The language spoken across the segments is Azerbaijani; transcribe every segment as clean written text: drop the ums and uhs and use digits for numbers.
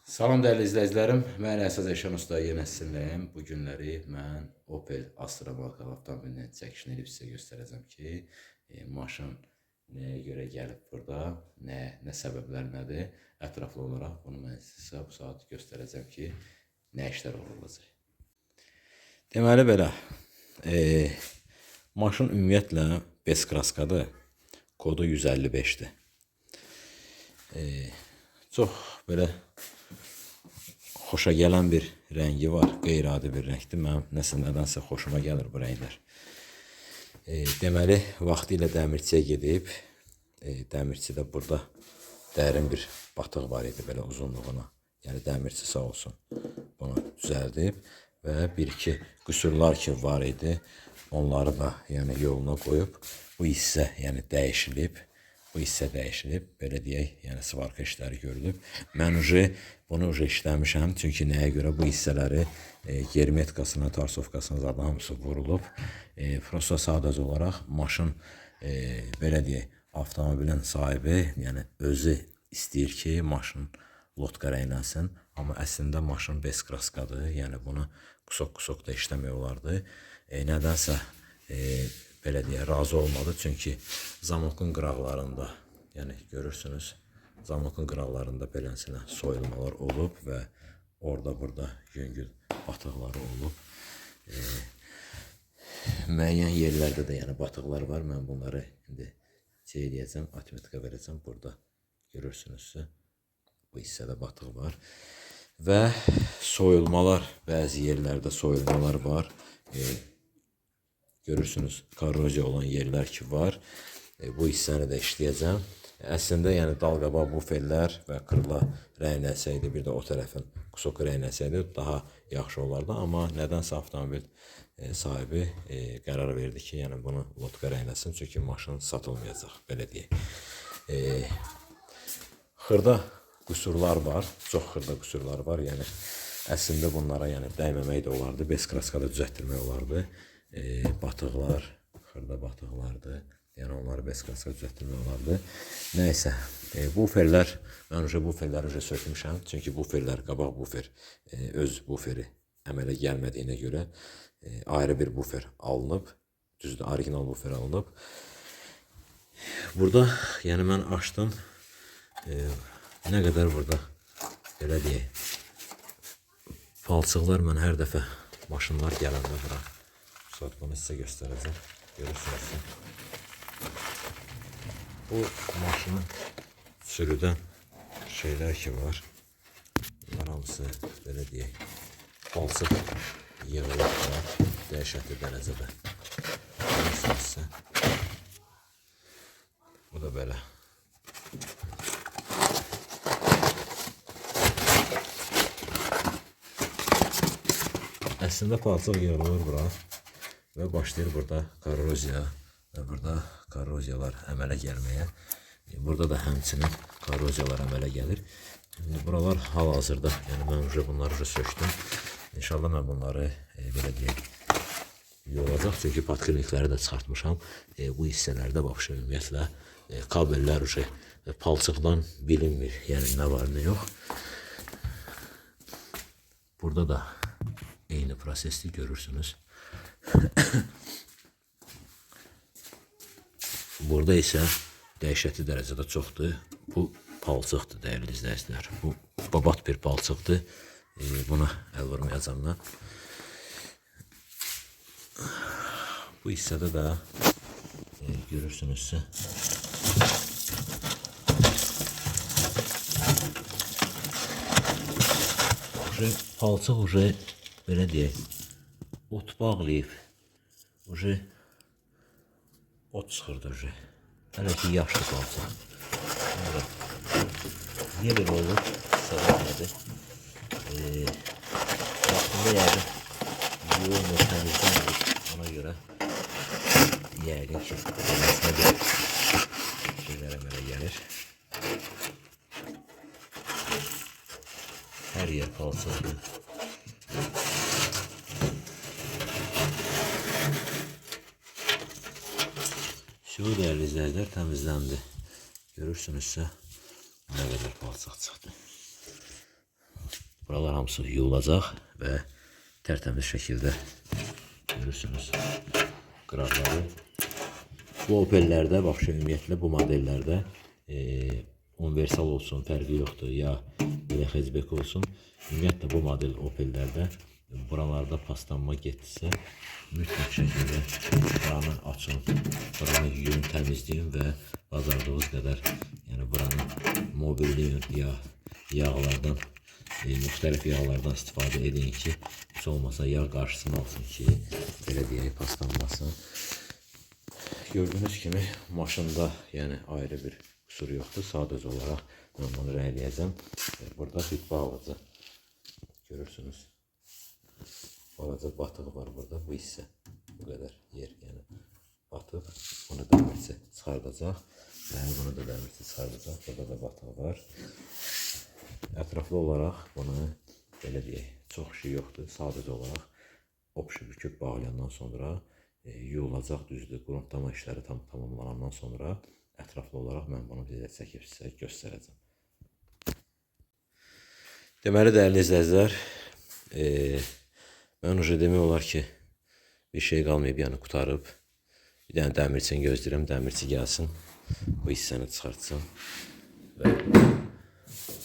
Salam dəyərli izləyicilərim, mən Əsas Eşən Usta yenə sizinləyəm. Bu günləri mən Opel Astra markalı avtomobilinin çəkişini edib sizə göstərəcəm ki, maşın nəyə görə gəlib burada, nə səbəblər nədir, ətraflı olaraq bunu mən sizə bu saat göstərəcəm ki, nə işlər olacaq. Deməli belə, maşın ümumiyyətlə Beskraskadır, kodu 155-dir. Çox belə xoşa gələn bir rəngi var, qeyri-adi bir rəngdir. Mənim nədənsə xoşuma gəlir bu rənglər. Deməli, vaxtı ilə dəmirçiyə gedib, dəmirçidə burada dərin bir batıq var idi belə uzunluğuna. Yəni dəmirçi sağ olsun bunu düzəldib və bir-iki qüsurlar ki var idi, onları da yəni yoluna qoyub. Bu hissə yəni dəyişilib. Bu hissə dəyişilib, belə deyək, yəni svarka işləri görülüb. Mən bunu işləmişəm, çünki nəyə görə bu hissələri germetkasına, tarsovkasına zaten hamısı vurulub. Prosta sadəcə olaraq maşın, belə deyək, avtomobilin sahibi, yəni özü istəyir ki, maşın lotka rəynənsin, amma əslində maşın Beskraskadır, yəni bunu qusok da işləmək olardı. Nədənsə belə deyə razı olmadı, çünki zamokun qıraqlarında, yəni görürsünüz, zamokun qıraqlarında beləsinə soyulmalar olub və orada-burada yüngül batıqları olub. Müəyyən yerlərdə də yəni batıqlar var, mən bunları indi eləyəcəm, atmetika verəcəm, burada görürsünüzsə, bu hissədə batıq var və soyulmalar, bəzi yerlərdə soyulmalar var. Görürsünüz, korroziya olan yerlər ki var. Bu hissəni də işləyəcəm. Əslində, yəni dalqabaq buferlər və qırla rəynəsəydi, bir də o tərəfin qusoku rəynəsəydi daha yaxşı olardı. Amma nədənsə avtomobil sahibi qərar verdi ki, yəni bunu lotka rəynəsin, çünki maşın satılmayacaq, belə deyək. Xırda qüsurlar var, çox xırda qüsurlar var. Yəni əslində bunlara yəni dəyməmək də olardı, Beskraskada düzəltdirmək olardı. Batıqlar, xırda batıqlardır. Yəni onları Beskraska düzəltdirmək olardı. Nəysə, buferlər, mən buferləri sökmüşəm. Çünki buferlər, qabaq bufer, öz buferi əmələ gəlmədiyinə görə ayrı bir bufer alınıb. Düzdür, orijinal bufer alınıb. Burada, yəni mən açdım. Nə qədər burada, belə deyək, palçıqlar mən hər dəfə maşınlar gələndə bura. Saat bunu sizə göstərəcəm. Görürsünüz. Bu maşını sürüdən şeylər ki var. Bunlar hamısı belə deyək. Palçıq yığılıb var. Dəhşətli dərəcədə. Görürsünüzsə. Bu da belə. Əslində palçıq yığılır bura. Və başlayır burada korroziya və burada korroziyalar əmələ gəlməyə. Burada da həmçinin korroziyalar əmələ gəlir. Buralar hal-hazırda, yəni mən bunları söktüm. İnşallah mən bunları belə deyək, yolacaq. Çünki patkirlikləri də çıxartmışam. Bu hissələrdə vəbşə ümumiyyətlə kabellər palçıqdan bilinmir. Yəni nə var, nə yox. Burada da eyni prosesli görürsünüz. Burada isə dəhşətli dərəcədə çoxdur. Bu palçıqdır, dəyərli izləyicilər. Bu babat bir palçıqdır. Buna əl vurmayacam mən. Bu hissədə də görürsünüzsə palçıq belə deyək, ot bağlayıb, ot çıxırdı. Hələ ki, yaşlı palçıq. Niyə belə olur? Səbəb nədir? Vaxtında yəqin yolunu təmizləmir. Ona görə yəqin ki, eləsinə bir şeylər əmələ gəlir. Hər yer palçıqdır. Şu dəyərli izləyicilər təmizləndi. Görürsünüzsə nə qədər palçıq çıxdı. Buralar hamısı yuyulacaq və tərtəmiz şəkildə görürsünüz qıraqları. Bu Opel'lərdə, bax ümumiyyətlə bu modellərdə universal olsun, fərqi yoxdur, ya belə hatchback olsun. Ümumiyyətlə bu model Opel'lərdə buralarda paslanma getdisə, mütləq şəkildə buranı açın, buranı yuyun, təmizləyin və bacardığınız qədər, yəni buranı mobilləyin, ya yağlardan, müxtəlif yağlardan istifadə edin ki, heç olmasa yağ qarşısını alsın ki, belə deyək, paslanmasın. Gördüğünüz kimi maşında yəni ayrı bir qüsur yoxdur. Sadəcə olaraq mən bunu rəhləyəcəm. Burada bir balaca görürsünüz. Balaca batığı var burada, bu hissə. Bu qədər yer, yəni batıq. Bunu dəmirçi çıxardacaq və bunu da dəmirçi çıxardacaq. Burada da batığı var. Ətraflı olaraq bunu belə deyək, çox şey yoxdur. Sadəcə olaraq opşu büküb bağlayandan sonra yuyulacaq, düzdür. Qurumtlama işləri tamamlanandan sonra ətraflı olaraq mən bunu bizə çəkib sizə göstərəcəm. Deməli, dəyərli izləyicilər, mən demək olar ki, bir şey qalmayıb, yəni qutarıb. Bir dənə dəmirçini gözləyirəm, dəmirçi gəlsin, bu hissəni çıxartsın və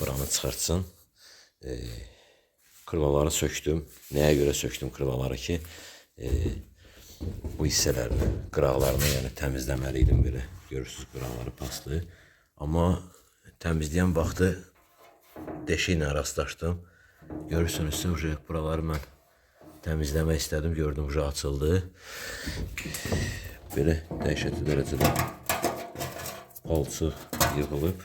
buranı çıxartsın. Krılaları söktüm. Nəyə görə söktüm krılaları ki, bu hissələrini, qıraqlarını yəni təmizləməliydim belə. Görürsünüz, qıraqları paslı. Amma təmizləyən vaxtı deşiklə rastlaşdım. Görürsünüz, buraları mən təmizləmək istədim. Gördüm, açıldı. Belə dəhşətli dərəcədə palçıq yığılıb.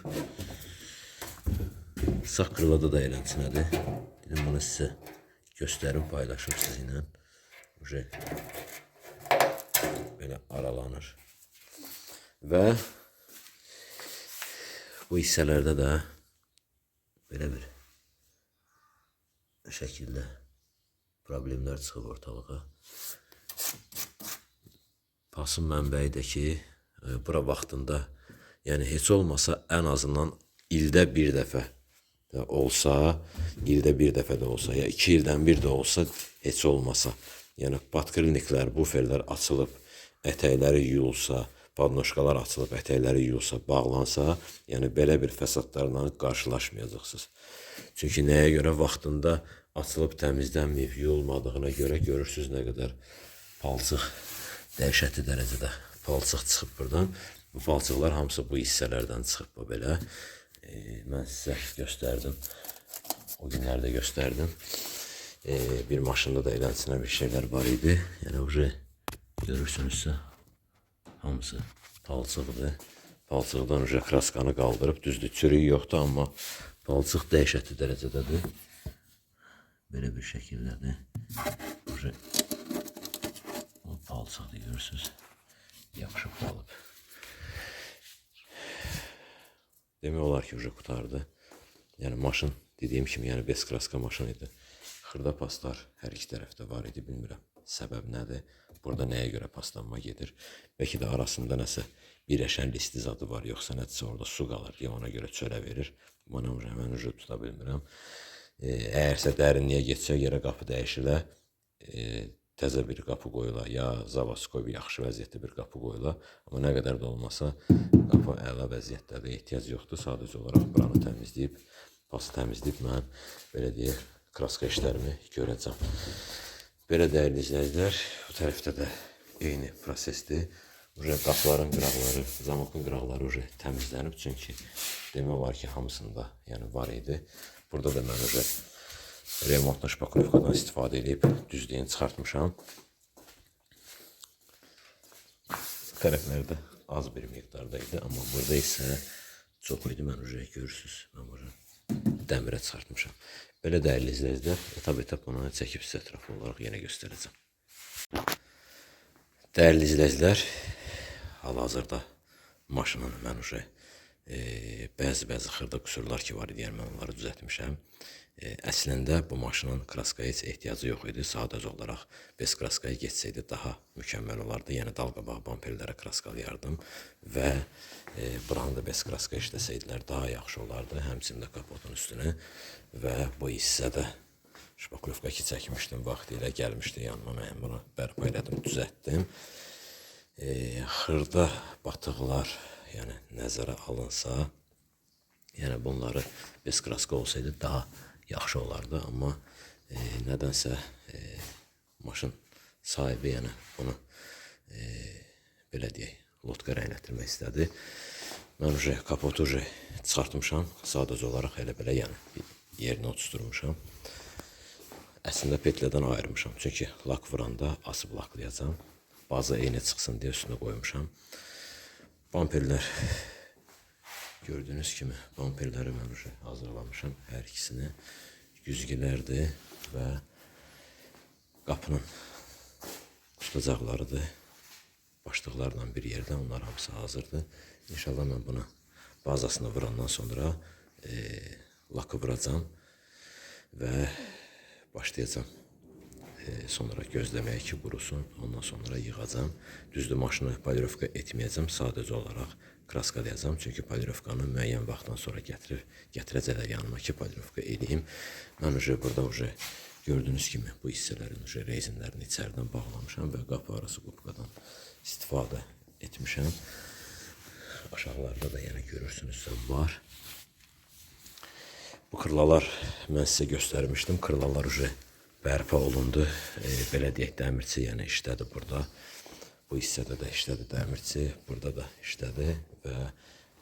Sağ krılada da eləmsinədir. Dedim, bunu sizə göstərim, paylaşım sizinlə. Belə aralanır. Və bu hissələrdə də belə bir şəkildə problemlər çıxıb ortalığa. Pasın mənbəyi də ki, bura vaxtında, yəni heç olmasa ən azından ildə bir dəfə də olsa, ildə bir dəfə də olsa, ya 2 ildən bir də olsa, heç olmasa, yəni patkrilniklər, buferlər açılıb, ətəkləri yuyulsa, padnoşkalar açılıb, ətəkləri yuyulsa, bağlansa, yəni belə bir fəsadlarla qarşılaşmayacaqsınız. Çünki nəyə görə vaxtında açılıb təmizlənməyib, yuyulmadığına görə görürsünüz nə qədər palçıq, dəhşətli dərəcədə palçıq çıxıb buradan. Bu palçıqlar hamısı bu hissələrdən çıxıb bu belə. Mən sizə göstərdim, o günlərdə göstərdim. Bir maşında da eləsinə bir şeylər var idi. Yəni, görürsünüzsə, hamısı palçıqdır. Palçıqdan kraskanı qaldırıb, düzdür, çürüyü yoxdur, amma palçıq dəhşətli dərəcədədir. Belə bir şəkildədir. O palçıqdır, görürsünüz, yapışıb qalıb. Demək olar ki, qutardı. Yəni, maşın, dediyim kimi, yəni beskraska maşın idi. Xırda paslar hər iki tərəfdə var idi, bilmirəm. Səbəb nədir? Burada nəyə görə paslanma gedir? Bəlkə də arasında nəsə birləşən listi zadı var, yoxsa nədirsə orada su qalır, ya ona görə çölə verir. Bunu mən tuta bilmirəm. Əgərsə dərinliyə getsə, yerə qapı dəyişilə, təzə bir qapı qoyula, ya zavaskoy yaxşı vəziyyətdə bir qapı qoyula. Amma nə qədər də olmasa, qapı əla vəziyyətdədir, ehtiyac yoxdur. Sadəcə olaraq buranı təmizləyib, pası təmizləyib mən, belə deyək, kraska işlərimi görəcəm. Belə dəyərli izləyicilər, bu tərəfdə də eyni prosesdir. Qapıların qıraqları, zamokun qıraqları təmizlənib, çünki demək olar ki, hamısında var idi. Burada da mən remontla şpakovkadan istifadə edib düzlüyünü çıxartmışam. Tərəflərdə az bir miqdarda idi, amma burada isə çox idi. Mən görürsünüz, mən burada dəmirə çıxartmışam. Belə dəyərli izləyicilər, etap bunu çəkib sizə ətraflı olaraq yenə göstərəcəm. Dəyərli izləyicilər, hal-hazırda maşının mən bəzi xırda qüsurlar ki var idi, yəni mən onları düzəltmişəm. Əslində bu maşının kraskaya heç ehtiyacı yox idi. Sadəcə olaraq bez kraskaya geçsəydi daha mükəmməl olardı. Yəni dal qabaq bamperlərə kraskalayardım və buranı da bez kraska işləsəydilər daha yaxşı olardı. Həmçinin də kapotun üstünü və bu hissədə şpaklovka ki çəkmişdim, vaxtilə gəlmişdi yanıma. Mən bunu bərpa elədim, düzəltdim. Xırda batıqlar yəni nəzərə alınsa, yəni bunları bez kraska olsaydı daha yaxşı olardı, amma nədənsə maşın sahibi yəni bunu belə deyək, lotka rənglətdirmək istədi. Mən kapotu çıxartmışam, sadəcə olaraq elə belə yəni yerinə oturtmuşam. Əslində petlədən ayırmışam, çünki lak vuranda asıb laklayacam. Baza eyni çıxsın deyə üstünə qoymuşam. Bamperlər gördüyünüz kimi bamperləri mən hazırlamışam hər ikisini. Güzgülərdir və qapının tutacaqlarıdır. Başlıqlarla bir yerdə onlar hamısı hazırdır. İnşallah mən buna bazasını vurandan sonra lakı vuracam və başlayacam. Sonra gözləməyə ki qurusun, ondan sonra yığacam. Düzdür, maşını polirovka etməyəcəm, sadəcə olaraq kraskalayacam. Çünki polirovkanı müəyyən vaxtdan sonra gətirəcəklər yanıma ki, polirovka edeyim. Mən burada gördüyünüz kimi bu hissələrin rezinlərini içəridən bağlamışam və qapı arası qupqadan istifadə etmişəm. Aşağılarda da yəni görürsünüzsə var. Bu kırlalar mən sizə göstərmişdim. Kırlalar bərpa olundu. Belə deyək, dəmirçi yəni işlədi burada. Bu hissədə də işlədi dəmirçi, burada da işlədi və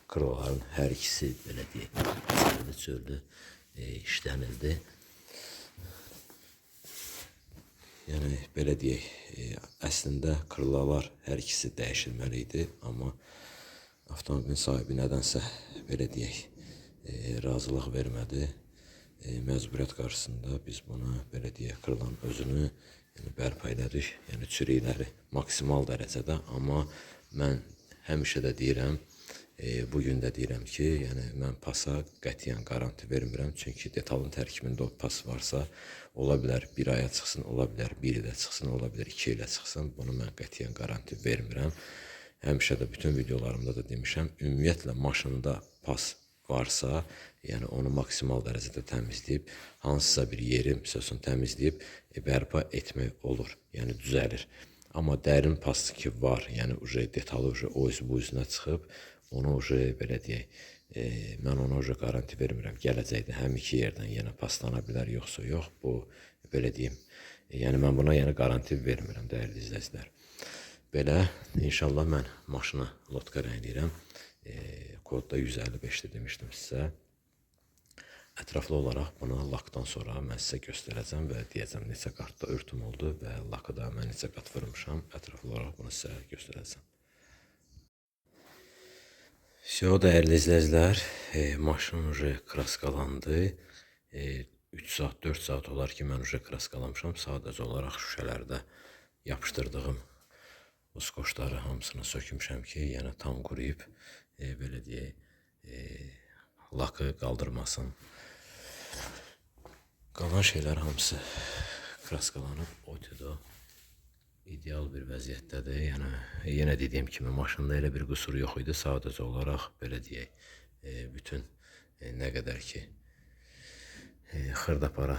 kırlaların hər ikisi belə deyək, çöldü işlənildi. Yəni belə deyək, əslində kırlalar hər ikisi dəyişilməli idi, amma avtomobilin sahibi nədənsə belə deyək, razılıq vermədi. Məcburiyyət qarşısında biz buna belə deyək, kırılan özünü bərpa elədik. Yəni çürükləri maksimal dərəcədə, amma mən həmişə də deyirəm, bugün də deyirəm ki, yəni mən pasa qətiyyən garanti vermirəm. Çünki detalın tərkibində o pas varsa, ola bilər bir aya çıxsın, ola bilər bir ilə çıxsın, ola bilər 2 ilə çıxsın. Bunu mən qətiyyən garanti vermirəm. Həmişə də bütün videolarımda da demişəm, ümumiyyətlə maşında pas varsa, yəni onu maksimal dərəcədə təmizləyib, hansısa bir yeri məsələn təmizləyib bərpa etmək olur, yəni düzəlir. Amma dərin pas ki var, yəni detalı o üz bu üzünə çıxıb, onu belə deyək, mən ona garanti vermirəm. Gələcəkdə həm iki yerdən yenə paslana bilər, yoxsa yox, bu belə deyim. Yəni mən buna yəni garanti vermirəm, dəyərli izləyicilər. Belə, inşallah mən maşını lotka rəngləyirəm. Kodda 155'də demişdim sizə. Ətraflı olaraq bunu lakdan sonra mən sizə göstərəcəm və deyəcəm neçə qartda örtüm oldu və lakı da mən neçə qat vurmuşam. Ətraflı olaraq bunu sizə göstərəcəm. Dəyərli izləyicilər, maşın kraskalandı. 3 saat, 4 saat olar ki, mən kraskalamışam. Sadəcə olaraq şüşələrdə yapışdırdığım bu skoçları hamısını sökmüşəm ki, yəni tam quruyub, belə deyək, lakı qaldırmasın. Qalan şeylər hamısı kraskalanıb, otido ideal bir vəziyyətdədir. Yəni, yenə dediyim kimi, maşında elə bir qüsur yox idi. Sadəcə olaraq, belə deyək, bütün nə qədər ki, xırdapara,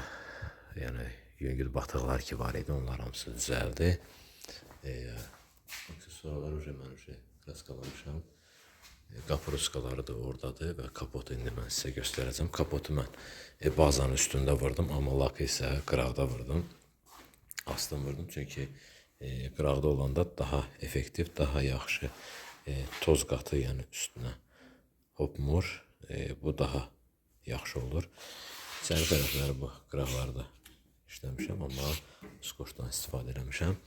yəni, yüngül batıqlar ki var idi, onlar hamısı düzəldi. Aksesuarları mən kraskalamışam. Qapı ruskaları da oradadır və kapotu indi mən sizə göstərəcəm. Kapotu mən bazanın üstündə vurdum, amma lakı isə qıraqda vurdum. Astım vurdum, çünki qıraqda olanda daha effektiv, daha yaxşı toz qatı yəni üstünə hopmur. Bu daha yaxşı olur. İçəri tərəfləri bu qıraqları da işləmişəm, amma skoçdan istifadə eləmişəm.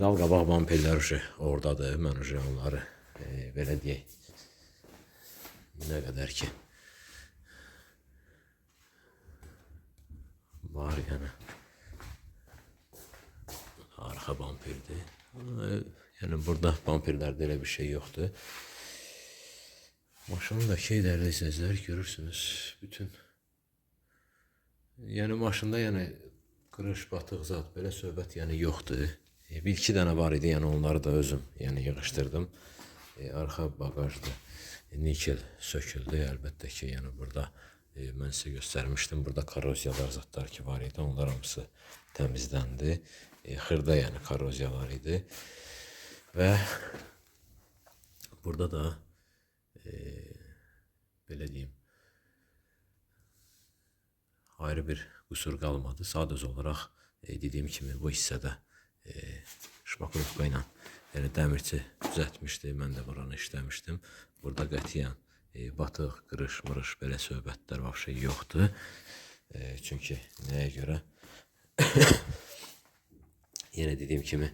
Dal qabaq bamperlər oradadır. Mən onları belə deyək, nə qədər ki var, yəni arxa bamperdir. Yəni burada bamperlərdə elə bir şey yoxdur. Maşındakı değerli izleyiciler görürsünüz bütün. Yani maşında yani kırış, batıq zat belə söhbət yəni yoxdur. Bir iki dənə var idi, yəni onları da özüm yəni yığışdırdım. Arxa bagajda nikel söküldü əlbəttə ki, yəni burada mən sizə göstərmişdim. Burada korroziyalar zatlar ki var idi, onlar hamısı təmizləndi. Xırda yəni korroziyalar idi. Və burada da belə deyim, ayrı bir qüsur qalmadı. Sadəcə olaraq dediyim kimi bu hissədə şmakovka ilə yəni dəmirçi düzəltmişdi. Mən də buranı işləmişdim. Burada qətiyyən batıq, qırış, mırış belə söhbətlər vəbşə yoxdur. Çünki nəyə görə? Yenə dediyim kimi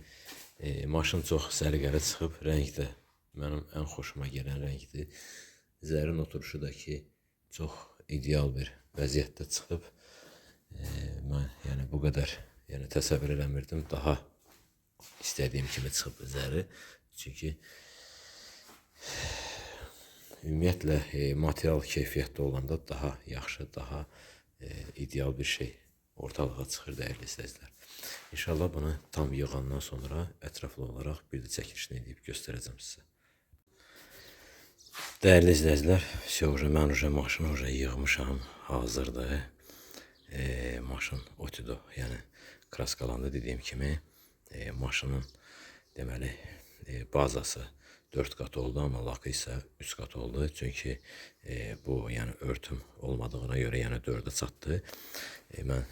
maşın çox səliqəli çıxıb, rəng də mənim ən xoşuma gələn rəngdir. Zərin oturuşu da ki çox ideal bir vəziyyətdə çıxıb. Mən yəni bu qədər yəni təsəvvür eləmirdim. Daha istədiyim kimi çıxıb zəri. Çünki ümumiyyətlə material keyfiyyətli olanda daha yaxşı, daha ideal bir şey ortalığa çıxır dəyərli izləyicilər. İnşallah bunu tam yığandan sonra ətraflı olaraq bir də çəkilişini edib göstərəcəm sizə. Dəyərli izləyicilər, mən maşını yığmışam, hazırdır. Maşın otido, yəni kraskalandı dediyim kimi. Maşının deməli bazası 4 qat oldu, amma lakı isə 3 qat oldu. Çünki bu yəni örtüm olmadığına görə yəni 4-ə çatdı. Mən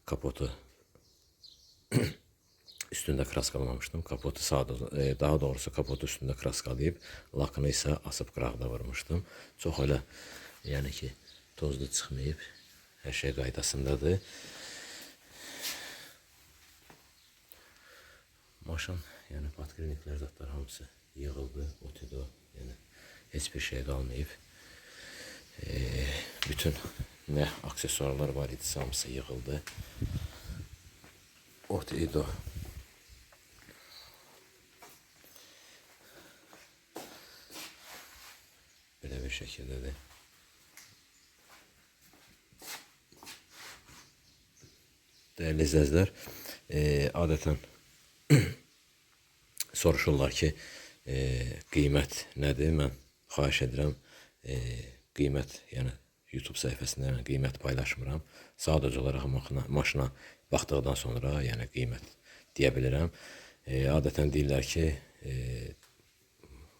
kapotu üstündə kraskalamamışdım. Kapotu daha doğrusu kapotu üstündə kraskalayıb, lakını isə asıb qırağda vurmuştum. Çox elə yəni ki tozlu çıxmayıb. Hər şey qaydasındadır. Maşın, yəni patqriniklər zatlar hamısı yığıldı, otido, yəni heç bir şey qalmayıb. Bütün nə aksesuarlar var idi, hamısı yığıldı. Otido. Belə bir şəkildədir. Dəyərli izləyicilər, adətən soruşurlar ki, qiymət nədir? Mən xahiş edirəm, qiymət, yəni YouTube səhifəsində qiymət paylaşmıram. Sadəcə olaraq maşına baxdıqdan sonra yəni qiymət deyə bilirəm. Adətən deyirlər ki,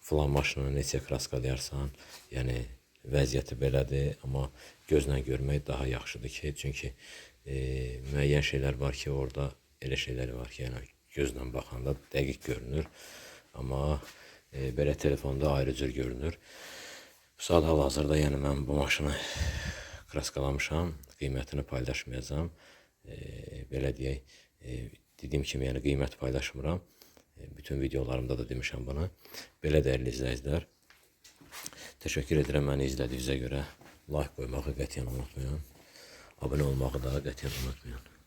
filan maşını neçə kraskalayarsan, yəni vəziyyəti belədir, amma gözlə görmək daha yaxşıdır ki, çünki müəyyən şeylər var ki, orada elə şeylər var ki, yəni gözlə baxanda dəqiq görünür, amma belə telefonda ayrı cür görünür. Bu saat hal-hazırda yəni mən bu maşını kraskalamışam, qiymətini paylaşmayacağam. Belə deyək, dediyim kimi yəni qiymət paylaşmıram. Bütün videolarımda da demişəm bunu. Belə dəyərli izləyicilər, təşəkkür edirəm məni izlədiyinizə görə. Like qoymağı qətiyyən unutmayın. Abunə olmağı da qətiyyən unutmayın.